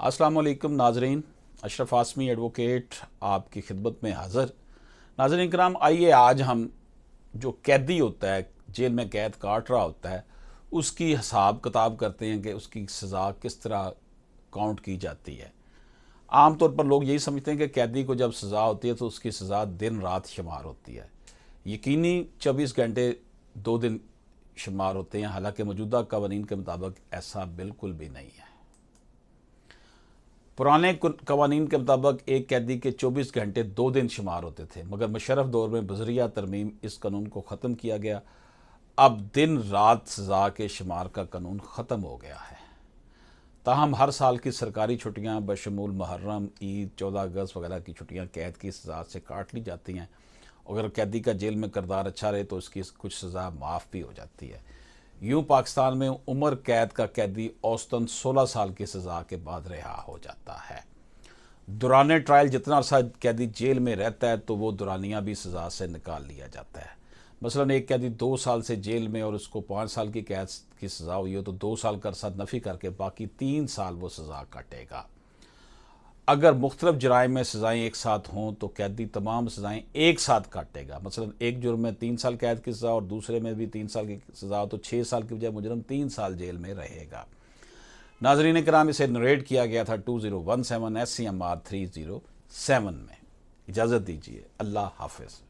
अस्सलाम वालेकुम नाजरीन, अशरफ आसमी एडवोकेट आपकी खिदमत में हाज़िर। नाजरीन कराम, आइए आज हम जो कैदी होता है, जेल में कैद काट रहा होता है, उसकी हिसाब किताब करते हैं कि उसकी सज़ा किस तरह काउंट की जाती है। आम तौर पर लोग यही समझते हैं कि कैदी को जब सज़ा होती है तो उसकी सज़ा दिन रात शुमार होती है। यकीनी 24 घंटे 2 दिन शुमार होते हैं, हालांकि मौजूदा कवानीन के मुताबिक ऐसा बिल्कुल भी नहीं है। पुराने कवानीन के मुताबिक एक कैदी के 24 घंटे 2 दिन शुमार होते थे, मगर मुशर्रफ दौर में बजरिया तरमीम इस कानून को ख़त्म किया गया। अब दिन रात सज़ा के शुमार का कानून ख़त्म हो गया है। ताहम हर साल की सरकारी छुट्टियां बशमूल मुहर्रम, ईद, 14 अगस्त वगैरह की छुट्टियां कैद की सज़ा से काट ली जाती हैं। अगर कैदी का जेल में किरदार अच्छा रहे तो उसकी कुछ सज़ा माफ़ भी हो जाती है। यूँ पाकिस्तान में उम्र कैद का कैदी औसतन 16 साल की सज़ा के बाद रिहा हो जाता है। दौरान ट्रायल जितना अरसा कैदी जेल में रहता है तो वो दौरानिया भी सज़ा से निकाल लिया जाता है। मसलन एक कैदी 2 साल से जेल में और उसको 5 साल की कैद की सज़ा हुई हो तो 2 साल का अरसा नफ़ी करके बाकी 3 साल वो सज़ा काटेगा। अगर मुख्तलिफ जराइम में सज़ाएँ एक साथ हों तो कैदी तमाम सज़ाएँ एक साथ काटेगा। मसलन एक जुर्म में 3 साल कैद की सज़ा और दूसरे में भी 3 साल की सज़ा हो तो 6 साल की बजाय मुजरम 3 साल जेल में रहेगा। नाज़रीन कराम, इसे नरेट किया गया था 2017 SCMR 307 में। इजाज़त दीजिए, अल्लाह हाफ़िज़।